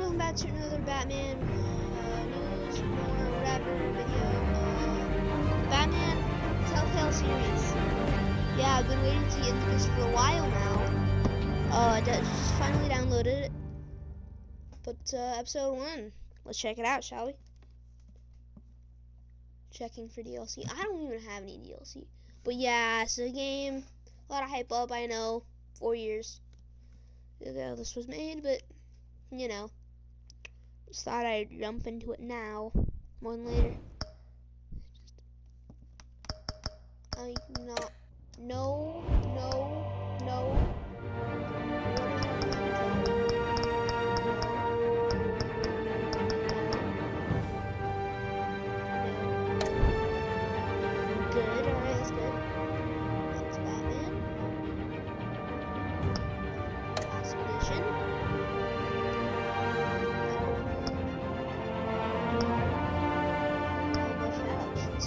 welcome back to another Batman news or whatever video. Batman Telltale series. Yeah, I've been waiting to get into this for a while now. I just finally downloaded it. But episode 1. Let's check it out, shall we? Checking for DLC. I don't even have any DLC. But yeah, it's a game. A lot of hype up, I know. 4 years ago this was made, but you know, just thought I'd jump into it now, more than later. No. Good, alright, that's good. That's Batman. Last mission.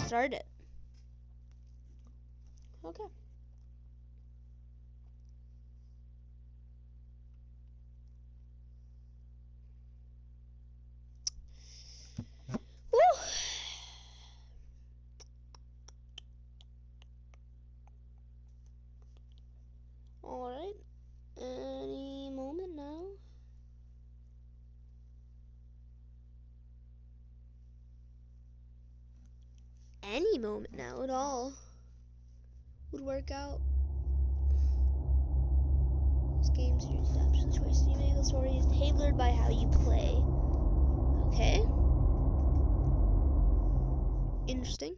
Start it. Okay. Woo! Alright. Any moment now. Any moment now at all would work out. This game's your steps. The choices you make, the story is tailored by how you play. Okay. Interesting.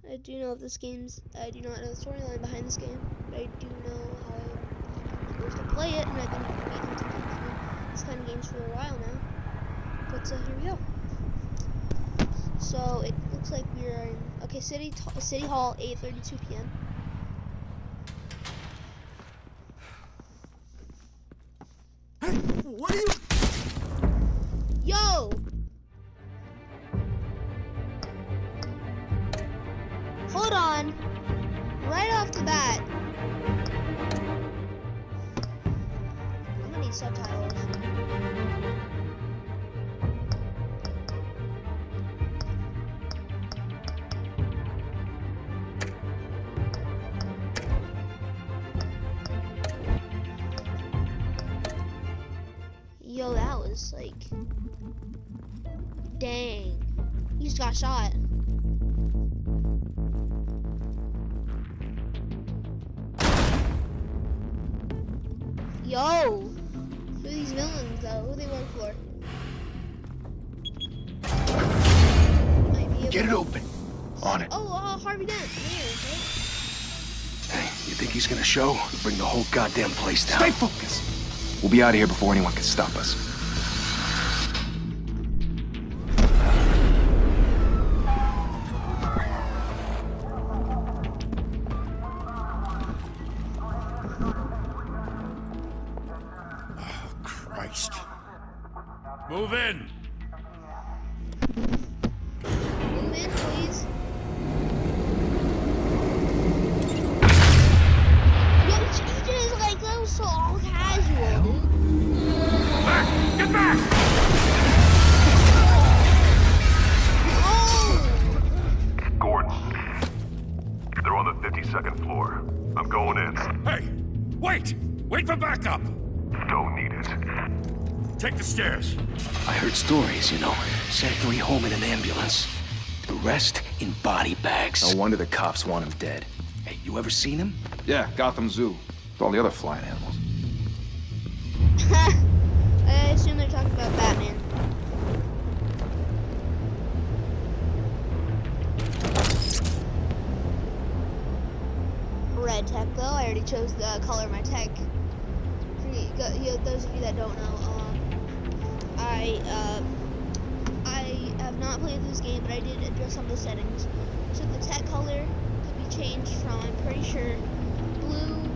I do know this game's. I do not know the storyline behind this game, but I do know how I'm supposed to play it, and I've been waiting to get through this kind of games for a while now. But here we go. So it looks like we're in City Hall, 8:32 p.m. Hey, what are you? Yo! Hold on. Right off the bat. I'm gonna need subtitles. Yo, that was like, dang, he just got shot. Yo, who are these villains though? Who do they work for? Get it open. On it. Oh, Harvey Dent. Here, Hey, you think he's gonna show? Bring the whole goddamn place down. Stay focused. We'll be out of here before anyone can stop us. Oh, Christ. Move in. Move in, please. Yo, Jesus, like that was so all casual, dude. Back! Get back! Oh! Gordon, they're on the 52nd floor. I'm going in. Hey! Wait! Wait for backup! Don't need it. Take the stairs. I heard stories, you know. Sent 3 home in an ambulance. The rest in body bags. No wonder the cops want him dead. Hey, you ever seen him? Yeah, Gotham Zoo. With all the other flying animals. I assume they're talking about Batman. Red tech, though. I already chose the color of my tech. Those of you that don't know, I have not played this game, but I did adjust some of the settings. So the tech color could be changed from, I'm pretty sure, blue,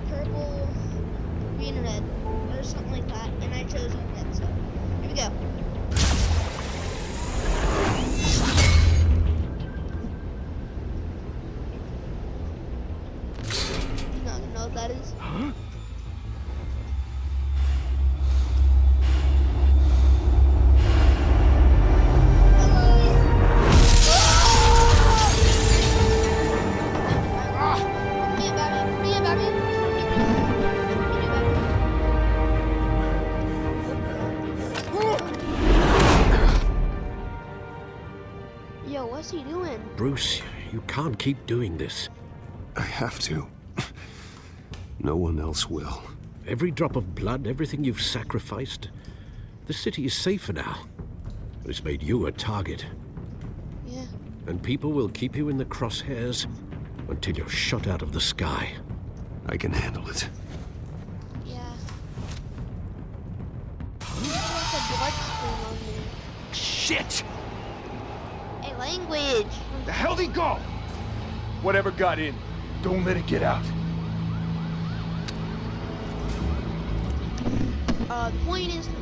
purple, green, and red, or something like that. And I chose red, so here we go. that is. Huh? Yo, what's he doing? Bruce, you can't keep doing this. I have to. No one else will. Every drop of blood, everything you've sacrificed. The city is safer now. But it's made you a target. Yeah. And people will keep you in the crosshairs until you're shot out of the sky. I can handle it. Yeah. There's a blood stain on me. Shit! Hey, language! The hell'd he go? Whatever got in, don't let it get out. The point is for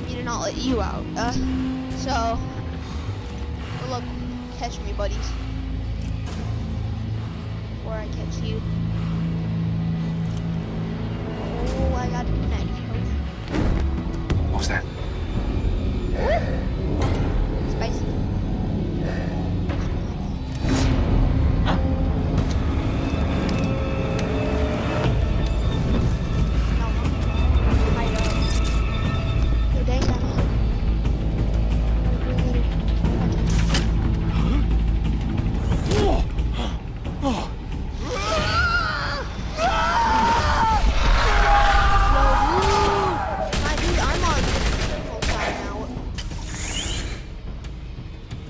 me to not let you out. So, good luck, catch me, buddies. Or I catch you. Oh, I gotta do next, coach. What was that? Spicy.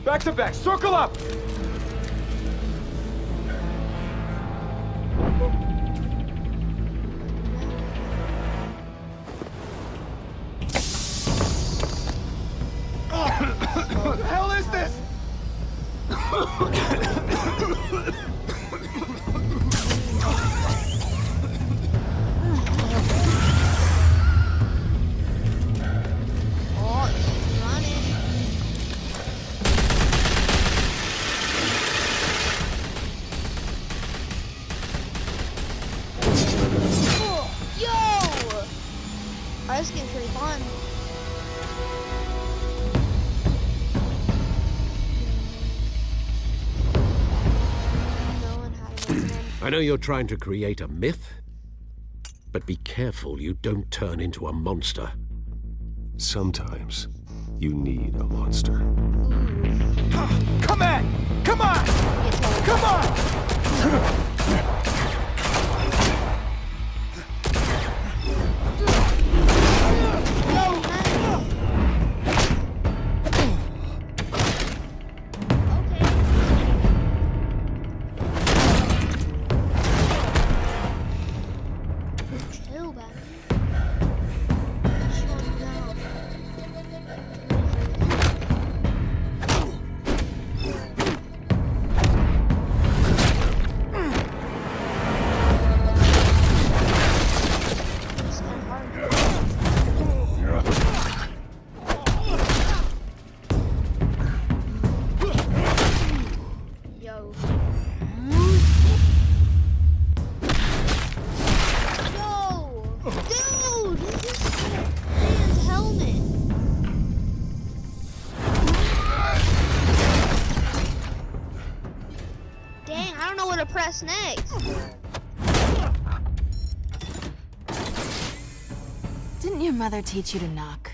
Back to back, circle up! What the hell is this? Oh, he's running. Yo! Alright, this game's pretty fun. I know you're trying to create a myth, but be careful you don't turn into a monster. Sometimes you need a monster. Come on! Come on! Come on! Press next. Didn't your mother teach you to knock?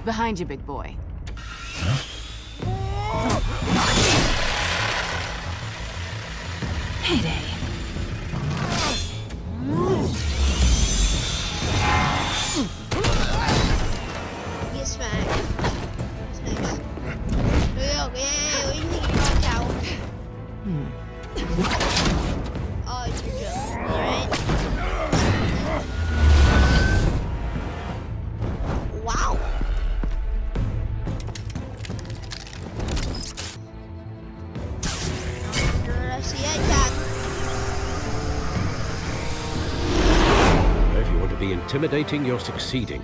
Behind you, big boy. Heyday. Get smacked. What's next? Yeah, what do you think you're knocked out? Oh, you're joking, alright? Wow. If you want to be intimidating, you're succeeding.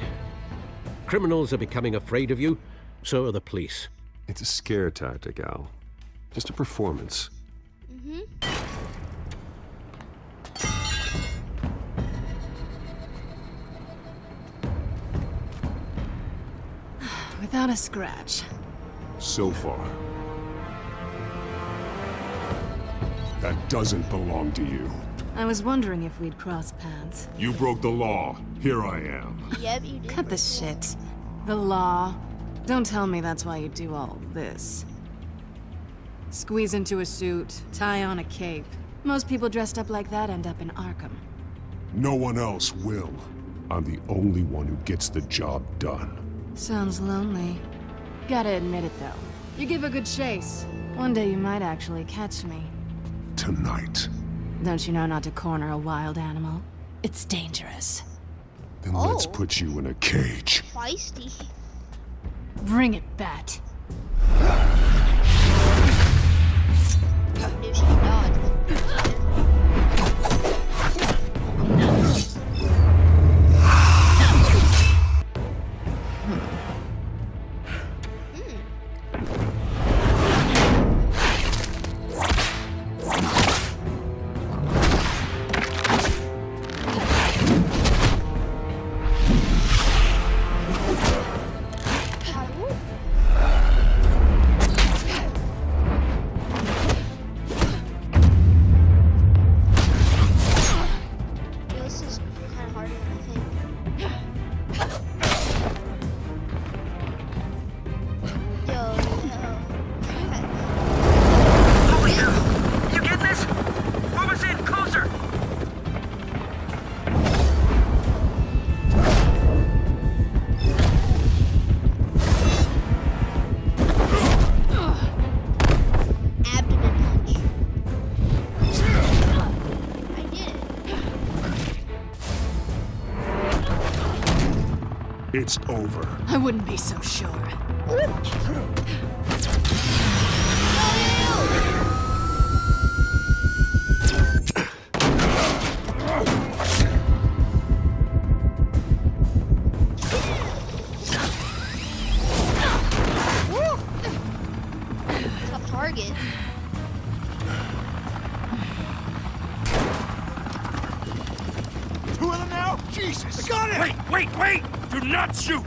Criminals are becoming afraid of you, so are the police. It's a scare tactic, Al. Just a performance. Without a scratch. So far. That doesn't belong to you. I was wondering if we'd cross paths. You broke the law. Here I am. Yep, you did. Cut the shit. The law. Don't tell me that's why you do all this. Squeeze into a suit, tie on a cape. Most people dressed up like that end up in Arkham. No one else will. I'm the only one who gets the job done. Sounds lonely. Gotta admit it, though. You give a good chase. One day you might actually catch me. Tonight. Don't you know not to corner a wild animal? It's dangerous. Then let's put you in a cage. Feisty. Bring it, Bat. If she dodged. This is kind of harder than I think. Yo. You get this? Move us in, closer! Abdomen punch. I did it. It's over. I wouldn't be so sure. Tough target. Two of them now? Jesus! Got it! Wait! Do not shoot!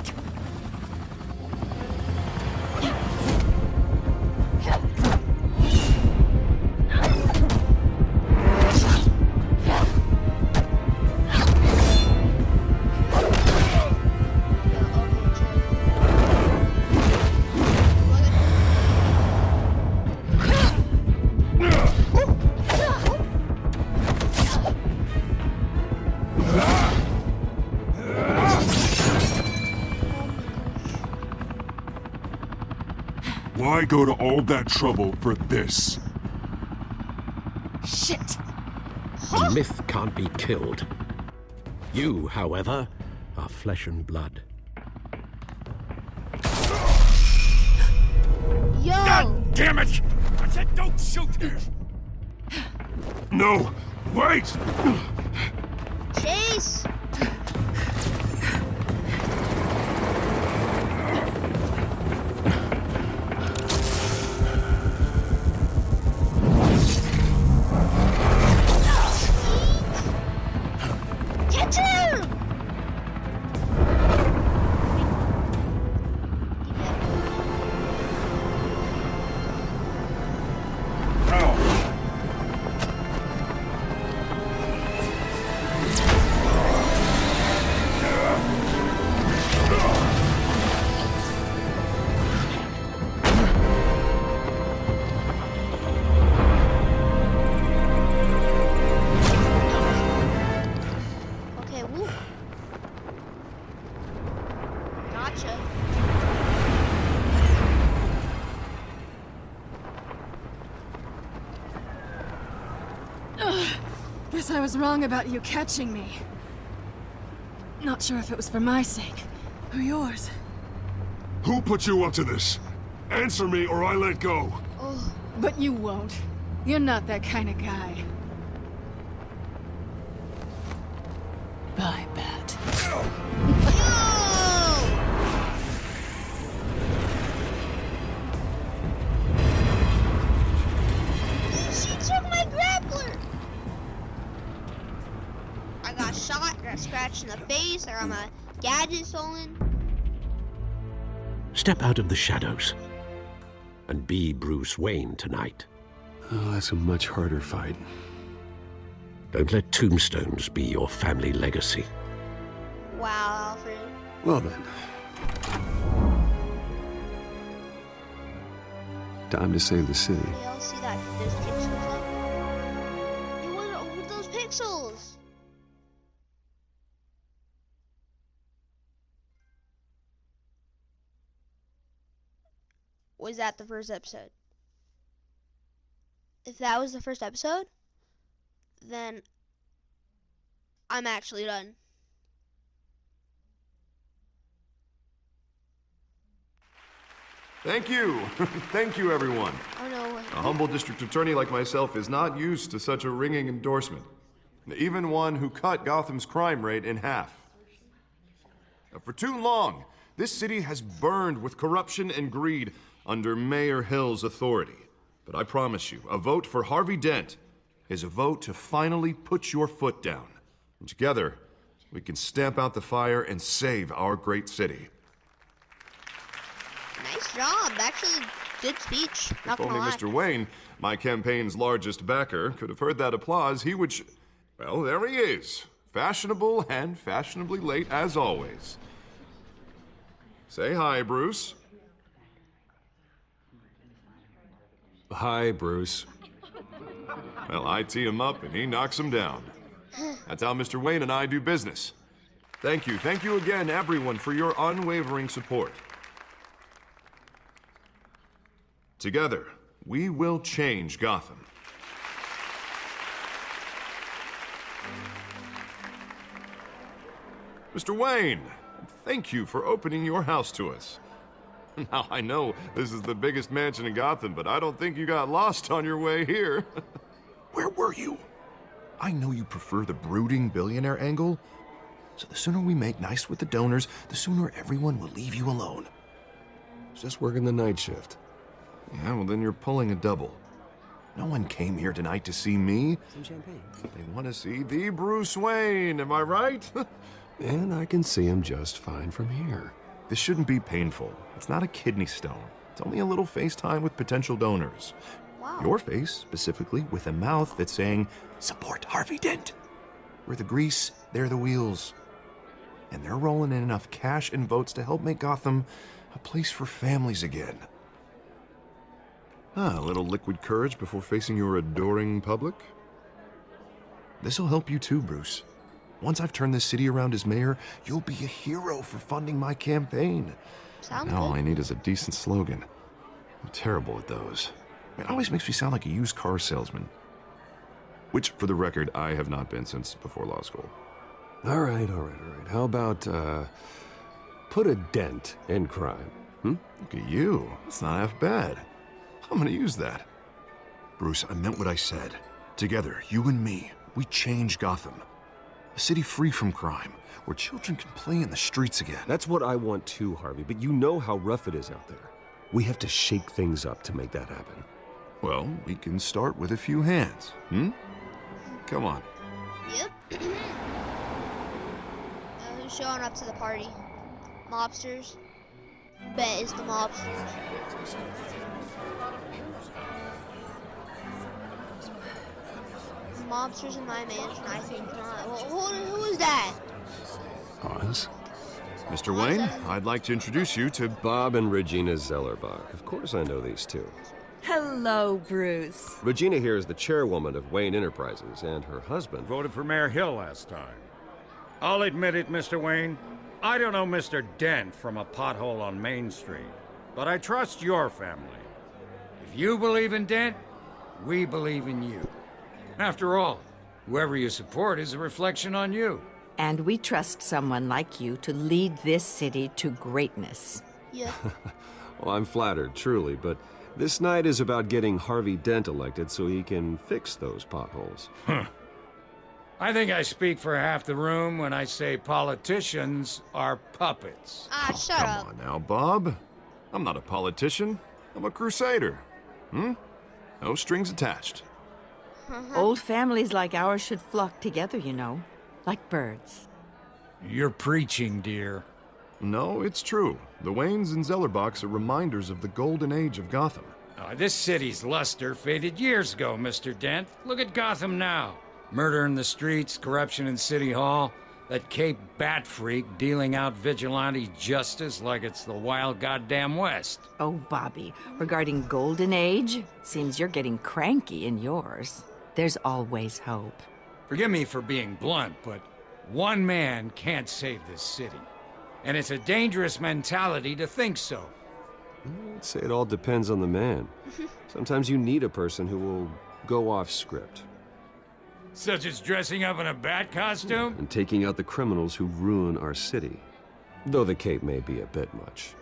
Why go to all that trouble for this? Shit! A myth can't be killed. You, however, are flesh and blood. Yo! God damn it! I said don't shoot! No! Wait! Chase! Catch him! Okay, woo. Gotcha. Guess I was wrong about you catching me. Not sure if it was for my sake or yours. Who put you up to this? Answer me or I let go. Oh, But you won't. You're not that kind of guy. Bye, Bat. yo! She took my grappler! I got shot, got scratched in the face, I got my gadget stolen. Step out of the shadows and be Bruce Wayne tonight. Oh, that's a much harder fight. Don't let tombstones be your family legacy. Wow, Alfred. Well then. Time to save the city. Y'all see that? There's pixels up. Hey, what are those pixels? Was that the first episode? If that was the first episode, then I'm actually done. Thank you. Thank you, everyone. Oh no. A humble district attorney like myself is not used to such a ringing endorsement. Even one who cut Gotham's crime rate in half. For too long, this city has burned with corruption and greed under Mayor Hill's authority. But I promise you, a vote for Harvey Dent is a vote to finally put your foot down. And together, we can stamp out the fire and save our great city. Nice job. Actually, good speech. Not If gonna only lie. Mr. Wayne, my campaign's largest backer, could have heard that applause, he would well, there he is. Fashionable and fashionably late as always. Say hi, Bruce. Hi, Bruce. Well, I tee him up and he knocks him down. That's how Mr. Wayne and I do business. Thank you again, everyone, for your unwavering support. Together, we will change Gotham. Mr. Wayne, thank you for opening your house to us. Now, I know this is the biggest mansion in Gotham, but I don't think you got lost on your way here. Where were you? I know you prefer the brooding billionaire angle, so the sooner we make nice with the donors, the sooner everyone will leave you alone. Just working the night shift. Yeah, well, then you're pulling a double. No one came here tonight to see me. Some champagne. They want to see the Bruce Wayne, am I right? And I can see him just fine from here. This shouldn't be painful. It's not a kidney stone. It's only a little FaceTime with potential donors. Wow. Your face, specifically, with a mouth that's saying, support Harvey Dent. We're the grease, they're the wheels. And they're rolling in enough cash and votes to help make Gotham a place for families again. A little liquid courage before facing your adoring public. This'll help you too, Bruce. Once I've turned this city around as mayor, you'll be a hero for funding my campaign. Sounds Now all good. I need is a decent slogan. I'm terrible at those. It always makes me sound like a used car salesman. Which, for the record, I have not been since before law school. All right. How about, put a dent in crime? Look at you. It's not half bad. I'm gonna use that. Bruce, I meant what I said. Together, you and me, we change Gotham. A city free from crime, where children can play in the streets again. That's what I want too, Harvey, but you know how rough it is out there. We have to shake things up to make that happen. Well, we can start with a few hands, Come on. Yep. Who's showing up to the party? Mobsters? Bet it's the mobsters. Mobsters in my mansion, I think not. Well, who is that? Oz? Mr. Wayne, I'd like to introduce you to Bob and Regina Zellerbach. Of course I know these two. Hello, Bruce. Regina here is the chairwoman of Wayne Enterprises, and her husband... Voted for Mayor Hill last time. I'll admit it, Mr. Wayne. I don't know Mr. Dent from a pothole on Main Street, but I trust your family. If you believe in Dent, we believe in you. After all, whoever you support is a reflection on you. And we trust someone like you to lead this city to greatness. Yeah. Well, I'm flattered, truly, but this night is about getting Harvey Dent elected so he can fix those potholes. I think I speak for half the room when I say politicians are puppets. Ah, shut up. Come on now, Bob. I'm not a politician. I'm a crusader. No strings attached. Old families like ours should flock together, you know, like birds. You're preaching, dear. No, it's true. The Waynes and Zellerbachs are reminders of the golden age of Gotham. This city's luster faded years ago, Mr. Dent. Look at Gotham now. Murder in the streets, corruption in City Hall, that Cape Bat freak dealing out vigilante justice like it's the wild goddamn West. Oh, Bobby, regarding Golden Age, seems you're getting cranky in yours. There's always hope. Forgive me for being blunt, but one man can't save this city. And it's a dangerous mentality to think so. I'd say it all depends on the man. Sometimes you need a person who will go off script. Such as dressing up in a bat costume? And taking out the criminals who ruin our city. Though the cape may be a bit much.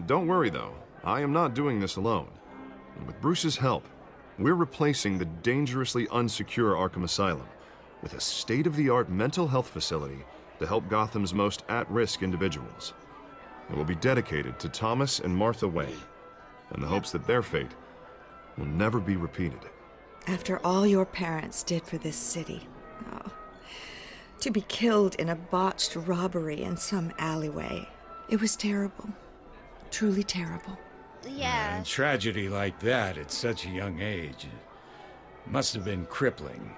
Don't worry, though. I am not doing this alone. And with Bruce's help, we're replacing the dangerously unsecure Arkham Asylum with a state-of-the-art mental health facility to help Gotham's most at-risk individuals. It will be dedicated to Thomas and Martha Wayne, in the hopes that their fate will never be repeated. After all your parents did for this city, to be killed in a botched robbery in some alleyway, it was terrible. Truly terrible. Yeah. And tragedy like that at such a young age must have been crippling.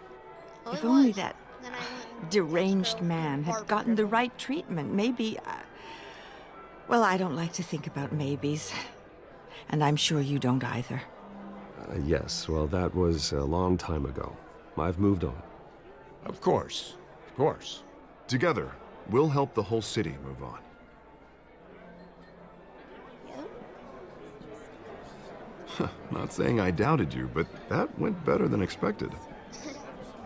Well, If it only was. that Then I went deranged man had gotten the right treatment, maybe... well, I don't like to think about maybes. And I'm sure you don't either. Yes, well, that was a long time ago. I've moved on. Of course. Of course. Together, we'll help the whole city move on. Not saying I doubted you, but that went better than expected.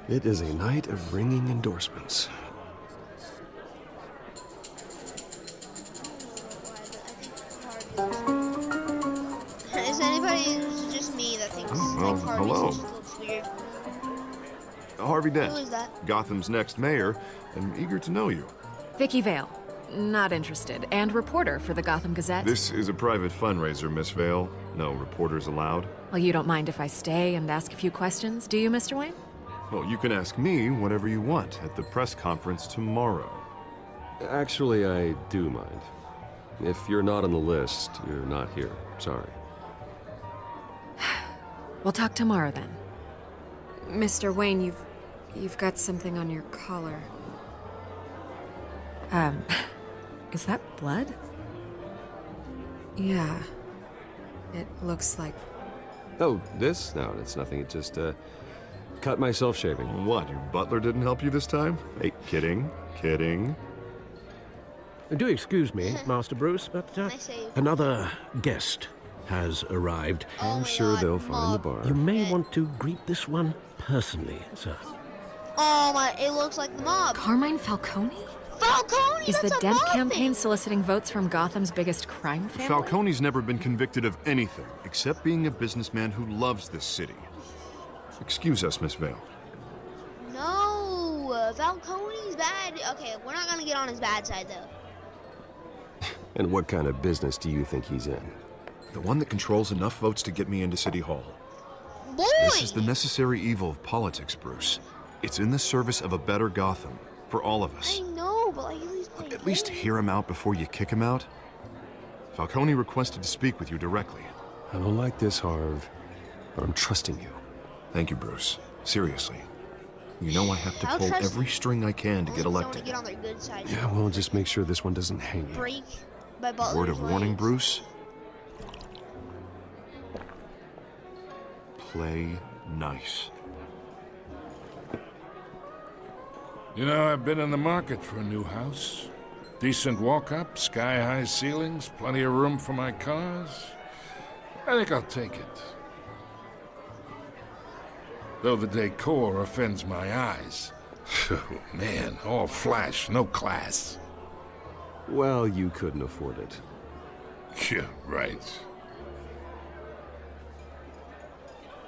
It is a night of ringing endorsements. Is anybody? Is it just me that thinks well, like Harvey hello. just looks weird? Harvey Dent, Who is that? Gotham's next mayor, and eager to know you. Vicky Vale. Not interested. And reporter for the Gotham Gazette. This is a private fundraiser, Miss Vale. No reporters allowed. Well, you don't mind if I stay and ask a few questions, do you, Mr. Wayne? Well, you can ask me whatever you want at the press conference tomorrow. Actually, I do mind. If you're not on the list, you're not here. Sorry. We'll talk tomorrow then. Mr. Wayne, you've got something on your collar. Is that blood? Yeah. It looks like... Oh, this? No, it's nothing. It just, cut myself shaving. What, your butler didn't help you this time? Hey, kidding. Do excuse me, Master Bruce, but another guest has arrived. I'm sure they'll find the bar. You may want to greet this one personally, sir. Oh my! It looks like the mob. Carmine Falcone? Falcone. Is the that's a Dent mob campaign thing. soliciting votes from Gotham's biggest crime family? Falcone's never been convicted of anything except being a businessman who loves this city. Excuse us, Miss Vale. No, Falcone's bad. Okay, we're not gonna get on his bad side though. And what kind of business do you think he's in? The one that controls enough votes to get me into City Hall. Boy! This is the necessary evil of politics, Bruce. It's in the service of a better Gotham, for all of us. I know, but like At least hear him out before you kick him out. Falcone requested to speak with you directly. I don't like this, Harv, but I'm trusting you. Thank you, Bruce. Seriously. You know I have to I'll pull trust every string I can to get elected. Get on their good side. Yeah, well, just make sure this one doesn't hang you. Break by Butler's Word of warning, legs. Bruce. Play nice. You know, I've been in the market for a new house. Decent walk-up, sky-high ceilings, plenty of room for my cars. I think I'll take it. Though the decor offends my eyes. Oh, man, all flash, no class. Well, you couldn't afford it. Yeah, right.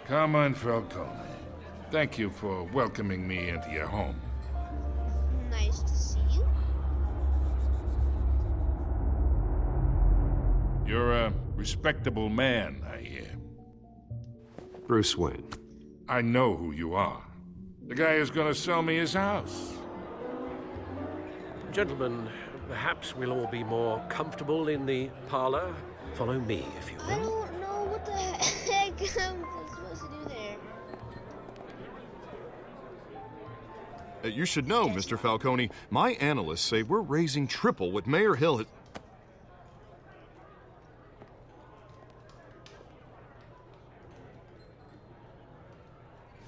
Carmine Falcone, thank you for welcoming me into your home. Nice to see you. You're a respectable man, I hear. Bruce Wayne. I know who you are. The guy who's gonna sell me his house. Gentlemen, Perhaps we'll all be more comfortable in the parlor. Follow me, if you I will. don't know what the heck I'm supposed to do there. You should know, Mr. Falcone, my analysts say we're raising triple what Mayor Hill has...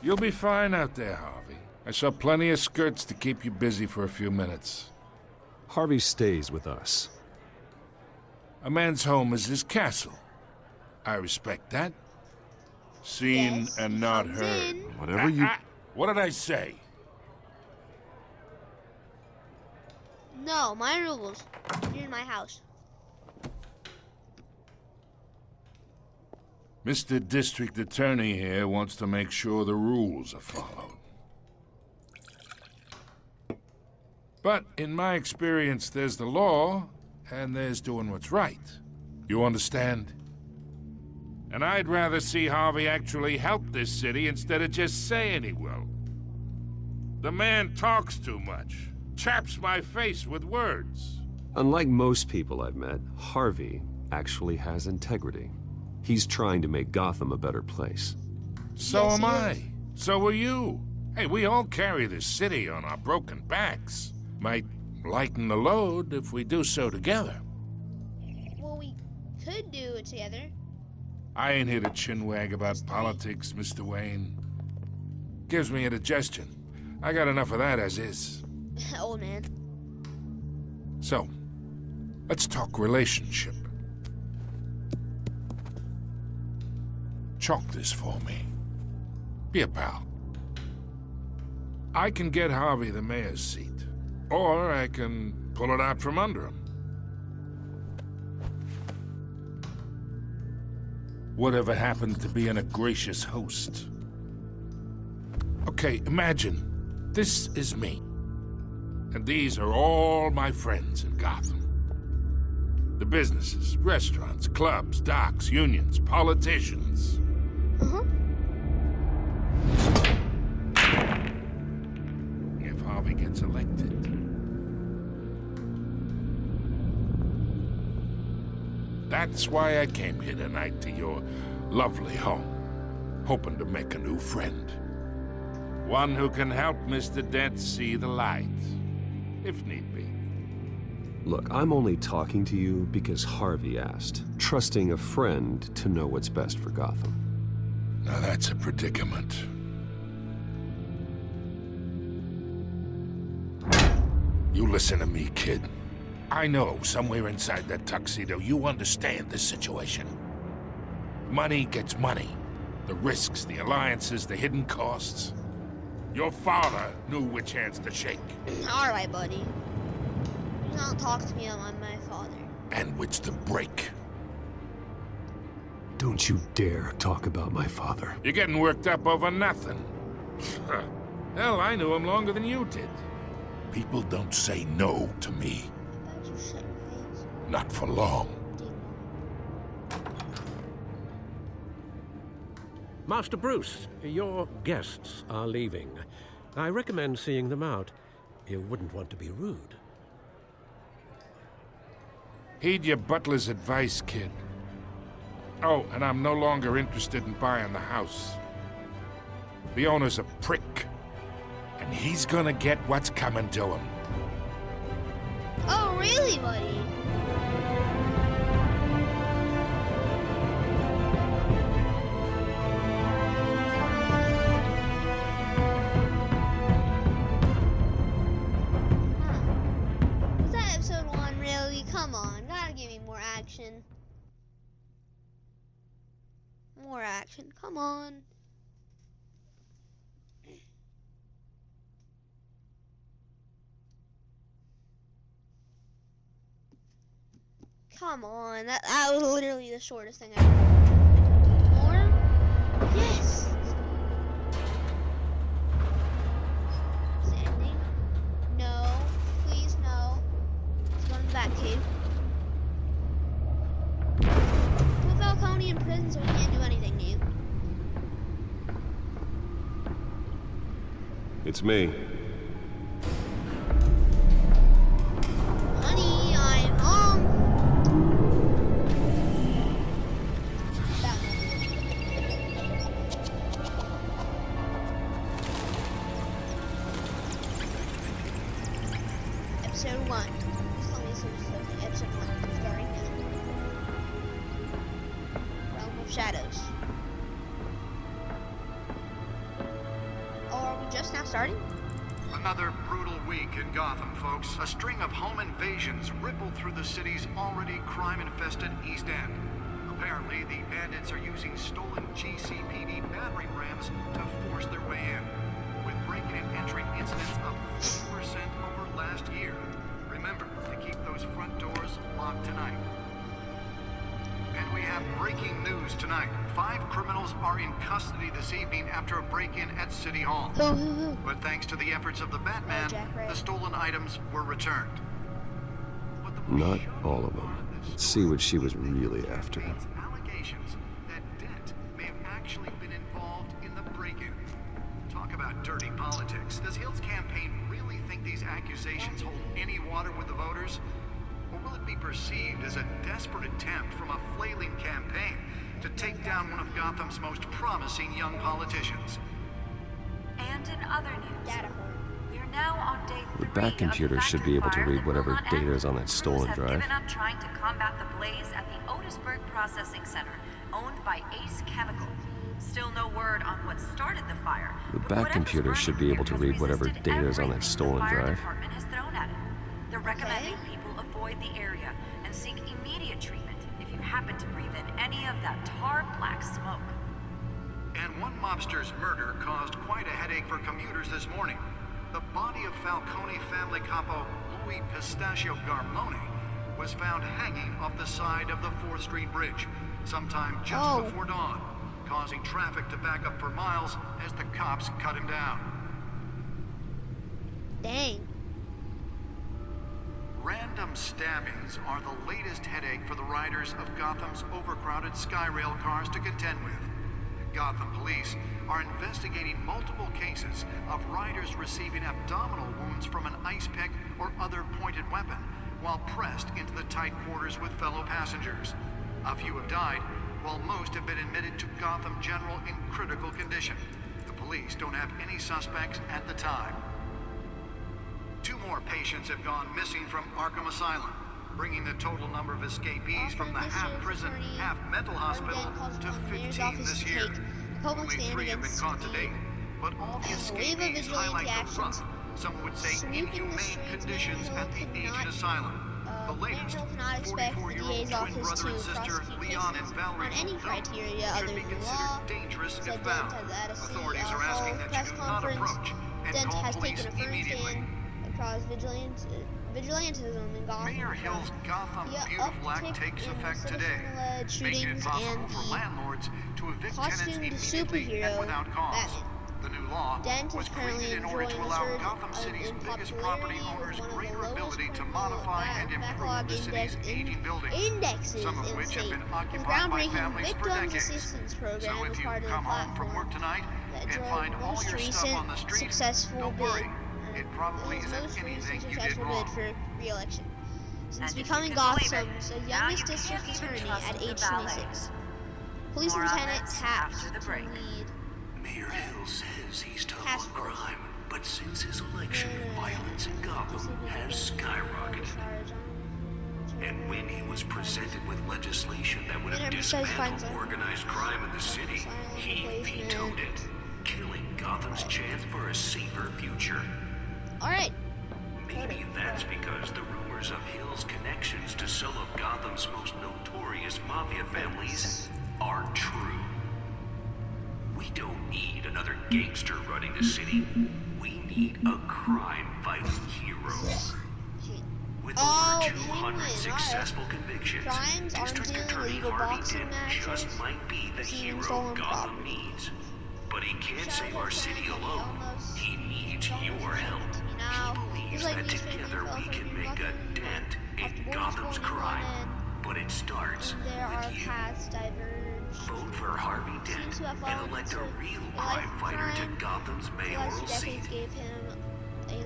You'll be fine out there, Harvey. I saw plenty of skirts to keep you busy for a few minutes. Harvey stays with us. A man's home is his castle. I respect that. Seen Yes, and he not comes heard. in. Whatever you... What did I say? No, my rules. You're in my house. Mr. District Attorney here wants to make sure the rules are followed. But in my experience, there's the law, and there's doing what's right. You understand? And I'd rather see Harvey actually help this city instead of just saying he will. The man talks too much, chaps my face with words. Unlike most people I've met, Harvey actually has integrity. He's trying to make Gotham a better place. So am I. So are you. Hey, we all carry this city on our broken backs. Might lighten the load if we do so together. Well, we could do it together. I ain't here to chinwag about politics, Mr. Wayne. Gives me indigestion. I got enough of that as is. Old man. So, let's talk relationship. Chalk this for me. Be a pal. I can get Harvey the mayor's seat, or I can pull it out from under him. Whatever happened to being a gracious host? Okay, imagine this is me, and these are all my friends in Gotham. The businesses, restaurants, clubs, docks, unions, politicians. If Harvey gets elected, that's why I came here tonight to your lovely home, hoping to make a new friend. One who can help Mr. Dent see the light, if need be. Look, I'm only talking to you because Harvey asked, trusting a friend to know what's best for Gotham. Now that's a predicament. You listen to me, kid. I know somewhere inside that tuxedo you understand this situation. Money gets money. The risks, the alliances, the hidden costs. Your father knew which hands to shake. All right, buddy. Do not talk to me about my father. And which to break. Don't you dare talk about my father. You're getting worked up over nothing. Hell, I knew him longer than you did. People don't say no to me. Not for long. Master Bruce, your guests are leaving. I recommend seeing them out. You wouldn't want to be rude. Heed your butler's advice, kid. Oh, and I'm no longer interested in buying the house. The owner's a prick, and he's gonna get what's coming to him. Oh, really, buddy? Was that episode 1, really? Come on, gotta give me more action. More action, come on. Come on, that was literally the shortest thing ever. More? Yes! Standing? No. Please, no. Let's go to the Batcave. Put Falcone in prison so he can't do anything to you. It's me. Honey! episode 1. Please tell me this is episode 1. Starring Realm of Shadows. Oh, are we just now starting? Another brutal week in Gotham, folks. A string of home invasions rippled through the city's already crime-infested East End. Apparently, the bandits are using stolen GCPD battering rams to force their way in, with breaking and entering incidents up 50% over last year. Remember to keep those front doors locked tonight. And we have breaking news tonight. 5 criminals are in custody this evening after a break-in at City Hall. But thanks to the efforts of the Batman, the stolen items were returned. Not all of them. Let's see what she was really after. Allegations that Dent may have actually been involved in the break-in. Talk about dirty politics. Does Hill's campaign really think these accusations hold any water with the voters? Or will it be perceived as a desperate attempt from a flailing campaign to take down one of Gotham's most promising young politicians? And in other news, we are now on day 3 The back computer should be able to read whatever data is on that stolen drive. given up trying to combat the blaze at the Otisburg Processing Center, owned by Ace Chemical. Still no word on what started the fire. The back computer should be able to read whatever data is on that stolen the fire drive. department has thrown at it. They're recommending people avoid the area and seek immediate treatment if you happen to breathe in any of that tar black smoke. And one mobster's murder caused quite a headache for commuters this morning. The body of Falcone family capo Louis Pistachio Garmone was found hanging off the side of the 4th Street Bridge sometime just before dawn, causing traffic to back up for miles as the cops cut him down. Dang. Random stabbings are the latest headache for the riders of Gotham's overcrowded Skyrail cars to contend with. Gotham police are investigating multiple cases of riders receiving abdominal wounds from an ice pick or other pointed weapon while pressed into the tight quarters with fellow passengers. A few have died, while most have been admitted to Gotham General in critical condition. The police don't have any suspects at the time. 2 more patients have gone missing from Arkham Asylum, bringing the total number of escapees from the half-prison, half-mental hospital to 15 this year. Only 3 have been caught to date, but all the escapees highlight the rough, some would say inhumane conditions at the aged asylum. The latest, 44-year-old twin brother and sister Leon and Valerie should be considered dangerous if found. Authorities are asking that you do not approach and call police immediately. Across vigilantism in Gotham. Mayor Hill's Gotham Beautiful Act takes effect today, making it possible for landlords to evict tenants immediately and without cause. The new law was created in order to allow Gotham City's biggest property owners greater ability to modify and improve the city's aging buildings, some of which have been occupied by families for decades. So if you come home from work tonight and find all your stuff on the street, don't worry. It probably isn't anything you did wrong. For re-election. Since becoming Gotham's youngest district attorney at age 26. Police Lieutenant tapped to lead. Mayor Hill says he's tough on crime, but since his election, violence in Gotham has skyrocketed. And when he was presented with legislation that would have dismantled organized crime in the city, he vetoed it, killing Gotham's chance for a safer future. Alright. Maybe that's because the rumors of Hill's connections to some of Gotham's most notorious mafia families are true. We don't need another gangster running the city. We need a crime-fighting hero. With over 200 successful convictions, District Attorney Harvey Dent just might be the hero Gotham needs. But he can't save our city alone. He needs your help. He believes that together we can make a dent in Gotham's crime. But it starts with you. Vote for Harvey Dent and elect a real crime fighter to Gotham's mayoral seat.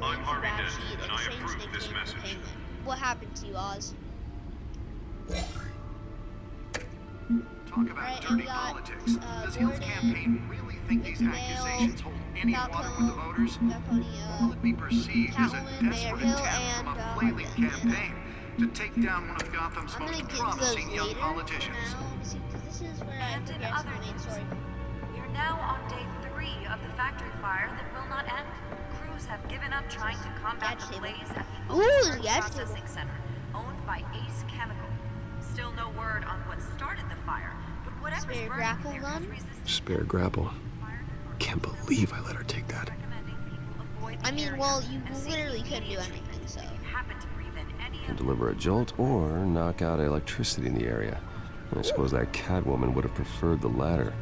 I'm Harvey Dent, and I approve this message. What happened to you, Oz? Talk about dirty politics. Does Hill's campaign really think these accusations hold any water with the voters? Or will it be perceived as a desperate attempt from a flailing campaign to take down one of Gotham's I'm gonna most get to those promising young later. politicians. Because this is where I progress in the main story. You're now on day 3 of the factory fire that will not end. Crews have given up trying to combat the blaze at the Oakland Processing Center, owned by Ace Chemical. Still no word on what started the fire, but whatever's Spare burning grapple there gun? has resisted. Spare grapple. Can't believe I let her take that. I mean, well, you literally couldn't do anything, so. Can deliver a jolt or knock out electricity in the area. I suppose that Catwoman would have preferred the latter.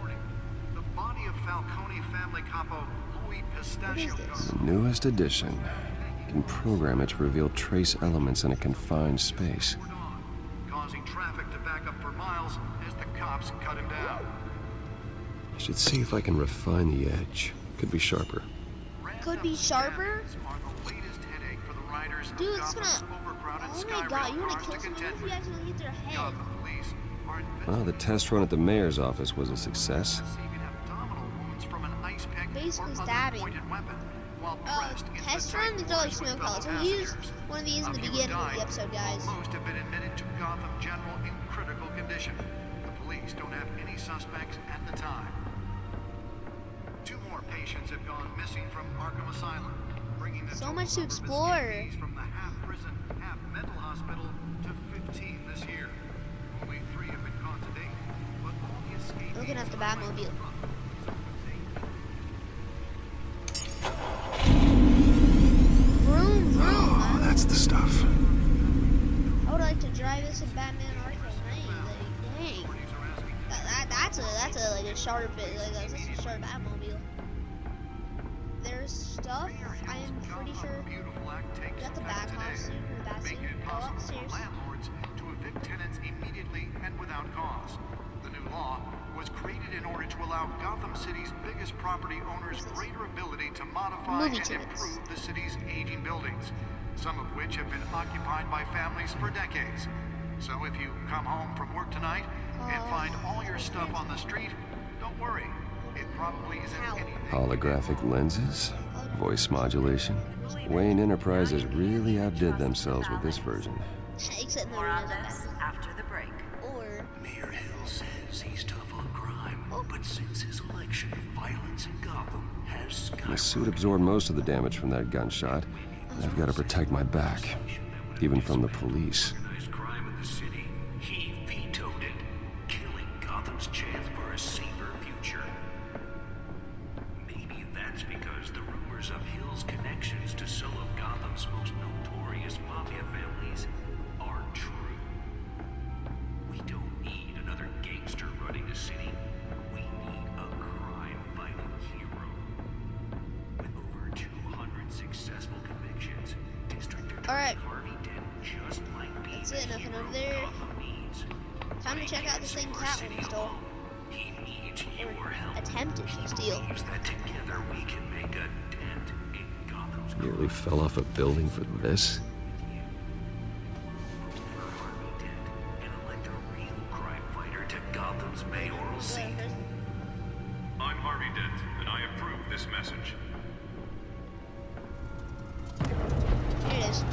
The body of Falcone family capo Louis Pistachio. The newest addition. You can program it to reveal trace elements in a confined space. Causing traffic to back up for miles as the cops cut him down. I should see if I can refine the edge. Could be sharper. Could be sharper? Dude, it's gonna. Oh my god, you wanna kill someone if you accidentally hit their head? Well, the test run at the mayor's office was a success. Basically stabbing. Test run? These are like smoke pellets. We used one of these in the beginning of the episode, guys. Most have been admitted to Gotham General in critical condition. The police don't have any suspects at the time. 2 more patients have gone missing from Arkham Asylum, bringing the So much to explore. from the half-prison, half-mental hospital to 15 this year. Only 3 have been caught to date, but all the escapees... Looking at the Batmobile. Vroom, vroom. Oh, that's the stuff. I would like to drive this in Batman Arkham Knight. Like, dang. That's a like a sharp that's a sharp Batmobile. There's stuff. I am pretty sure. Got the Batcop suit or the Batsuit. Go upstairs. Landlords to evict tenants immediately and without cause. The new law was created in order to allow Gotham City's biggest property owners greater ability to modify and improve the city's aging buildings, some of which have been occupied by families for decades. So if you come home from work tonight and find all your stuff on the street, don't worry. It probably isn't anything. Holographic lenses, voice modulation. Wayne Enterprises really outdid themselves with this version. Except in the More on arenas of this Batman. after the break. Or Mayor Hill says he's tough on crime, but since his election, violence in Gotham has My suit absorbed most of the damage from that gunshot. I've got to protect my back, even from the police. organized crime in the city. He vetoed it, killing Gotham's chance for a safer future. Maybe that's because the rumors of Hill's connections to some of Gotham's most notorious mafia families are true. We don't need another gangster running the city. We need a crime-fighting hero. With over 200 successful convictions, District Attorney Harvey Dent just might be that's it, nothing over there. Time to check out this thing Catwoman stole. He needs your help. Attempted to steal. Believes that together we can make a dent in Gotham's Nearly fell off a building for this. and elect a real crime fighter to Gotham's mayoral seat. I'm Harvey Dent, and I approve this message. Here it is.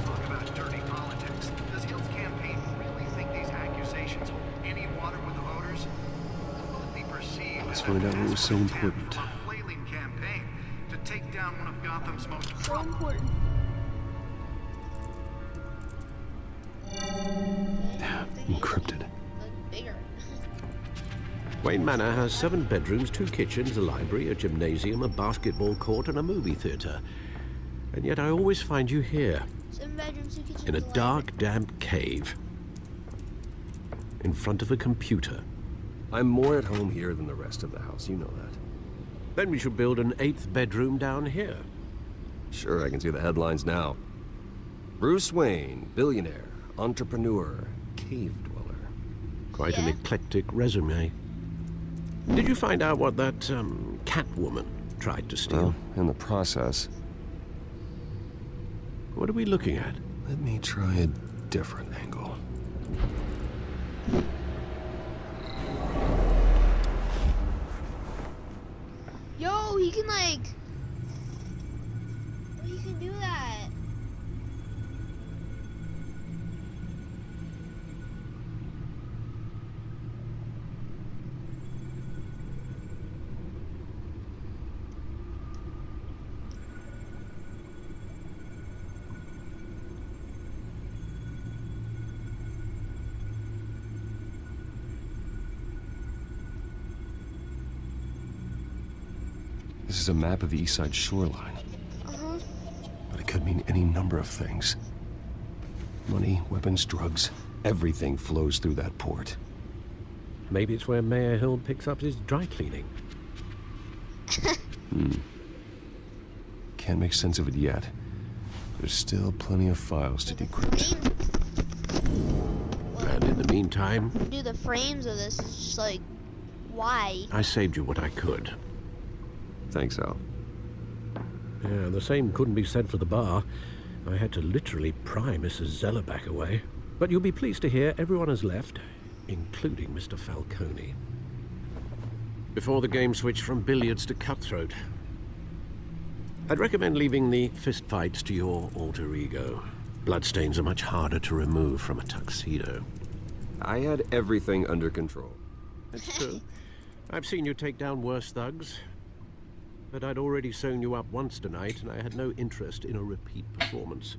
Talk about dirty politics. Does Hill's campaign really think these accusations hold any water with the voters? Will it be perceived Let's as find a out what was so desperate attempt important. from a flailing campaign to take down one of Gotham's most So important. Encrypted. Look bigger. Wayne Manor has 7 bedrooms, 2 kitchens, a library, a gymnasium, a basketball court, and a movie theater. And yet I always find you here, 7 bedrooms, 2 kitchens. in a dark, damp cave, in front of a computer. I'm more at home here than the rest of the house, you know that. Then we should build an 8th bedroom down here. Sure, I can see the headlines now. Bruce Wayne, billionaire, entrepreneur, cave dweller. Quite an eclectic resume. Did you find out what that, Catwoman tried to steal? Well, in the process. What are we looking at? Let me try a different angle. Yo, he can like. He can do that. is a map of the east side shoreline. But it could mean any number of things. Money, weapons, drugs, everything flows through that port. Maybe it's where Mayor Hill picks up his dry cleaning. Can't make sense of it yet. There's still plenty of files to decrypt. And in the meantime... Do the frames of this, it's just like, why? I saved you what I could. Thanks, Al. Yeah, the same couldn't be said for the bar. I had to literally pry Mrs. Zeller back away. But you'll be pleased to hear everyone has left, including Mr. Falcone. Before the game switched from billiards to cutthroat. I'd recommend leaving the fistfights to your alter ego. Bloodstains are much harder to remove from a tuxedo. I had everything under control. It's true. I've seen you take down worse thugs. But I'd already sewn you up once tonight, and I had no interest in a repeat performance.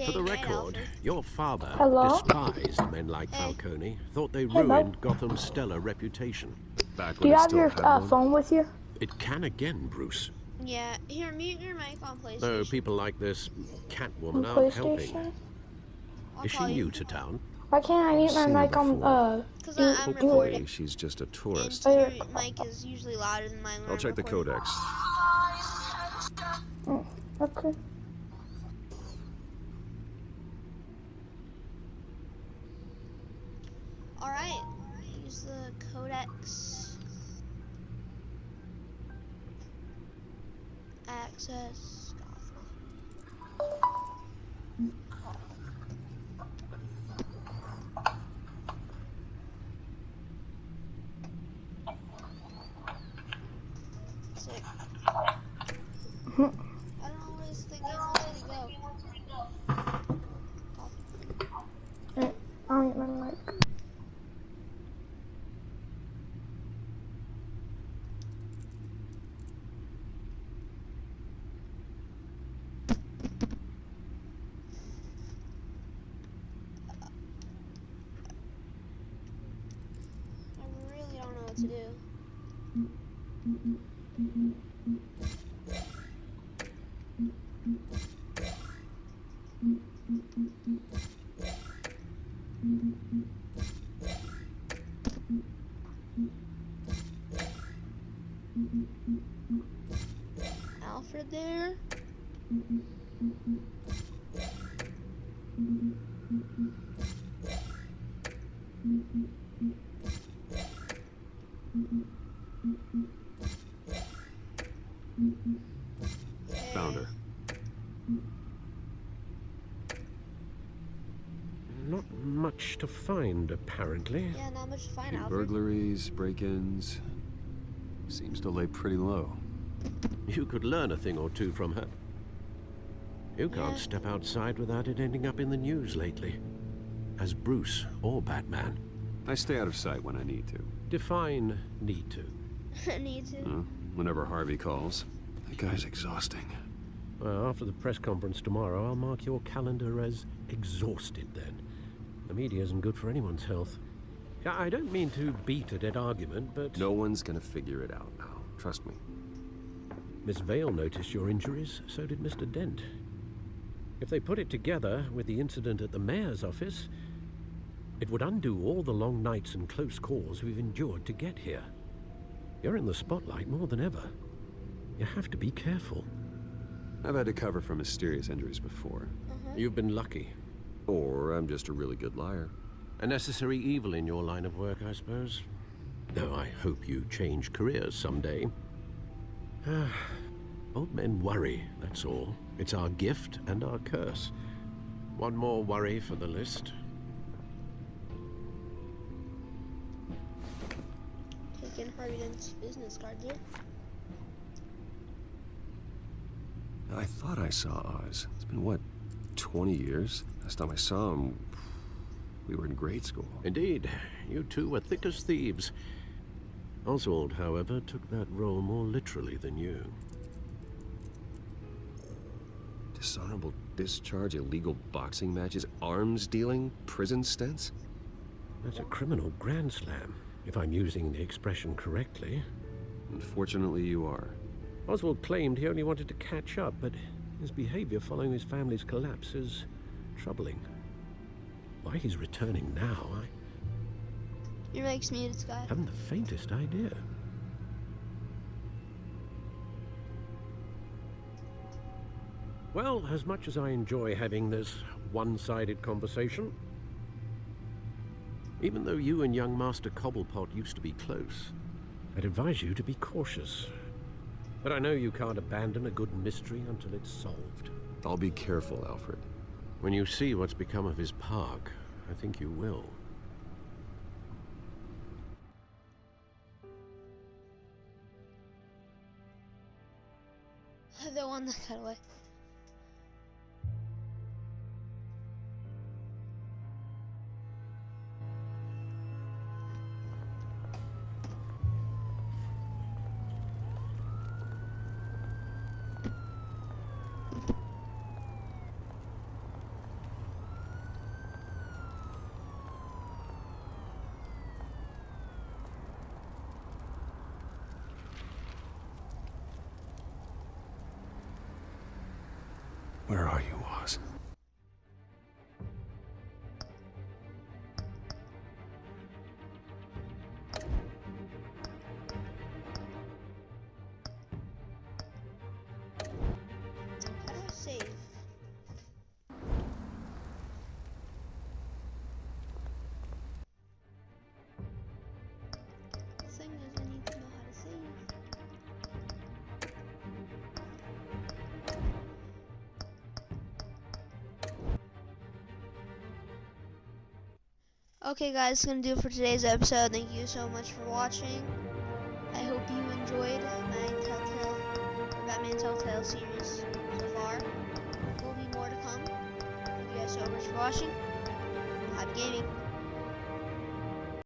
For the record, your father despised men like Falcone, thought they ruined Gotham's stellar reputation. Do you have your phone with you? It can again, Bruce. Yeah, here, mute your mic on PlayStation. No, people like this Catwoman aren't helping. Is she new to town? Why can't I mute my mic on, Because I'm recording. She's just a tourist. And your mic is usually louder than mine. I'll check the codex. Okay. Alright, use the codex. Access. Sick. I don't know where this thing wants me to go. I'll mute my mic. To do. Alfred there. Found her. Not much to find, apparently. Yeah, not much to find, Alfred. Burglaries, break-ins. Seems to lay pretty low. You could learn a thing or two from her. You can't step outside without it ending up in the news lately. As Bruce or Batman. I stay out of sight when I need to. Define need to. Need to. Whenever Harvey calls. That guy's exhausting. Well, after the press conference tomorrow, I'll mark your calendar as exhausted then. The media isn't good for anyone's health. I don't mean to beat a dead argument, but... No one's gonna figure it out now. Trust me. Miss Vale noticed your injuries, so did Mr. Dent. If they put it together with the incident at the mayor's office, it would undo all the long nights and close calls we've endured to get here. You're in the spotlight more than ever. You have to be careful. I've had to cover for mysterious injuries before. You've been lucky. Or I'm just a really good liar. A necessary evil in your line of work, I suppose. Though I hope you change careers someday. Old men worry, that's all. It's our gift and our curse. One more worry for the list. Taking Harvey Dent's business card here. I thought I saw Oz. It's been, what, 20 years? Last time I saw him, we were in grade school. Indeed. You two were thick as thieves. Oswald, however, took that role more literally than you. Dishonorable discharge, illegal boxing matches, arms dealing, prison stints? That's a criminal grand slam, if I'm using the expression correctly. Unfortunately, you are. Oswald claimed he only wanted to catch up, but his behavior following his family's collapse is troubling. Why he's returning now, Your mic's muted, Sky. haven't the faintest idea. Well, as much as I enjoy having this one-sided conversation, even though you and young Master Cobblepot used to be close, I'd advise you to be cautious. But I know you can't abandon a good mystery until it's solved. I'll be careful, Alfred. When you see what's become of his park, I think you will. The one that got away. Where are you, Oz? How do I save? The thing is, I need to know how to save. Okay guys, that's gonna do it for today's episode. Thank you so much for watching. I hope you enjoyed my Batman Telltale series so far. There will be more to come. Thank you guys so much for watching. Happy gaming.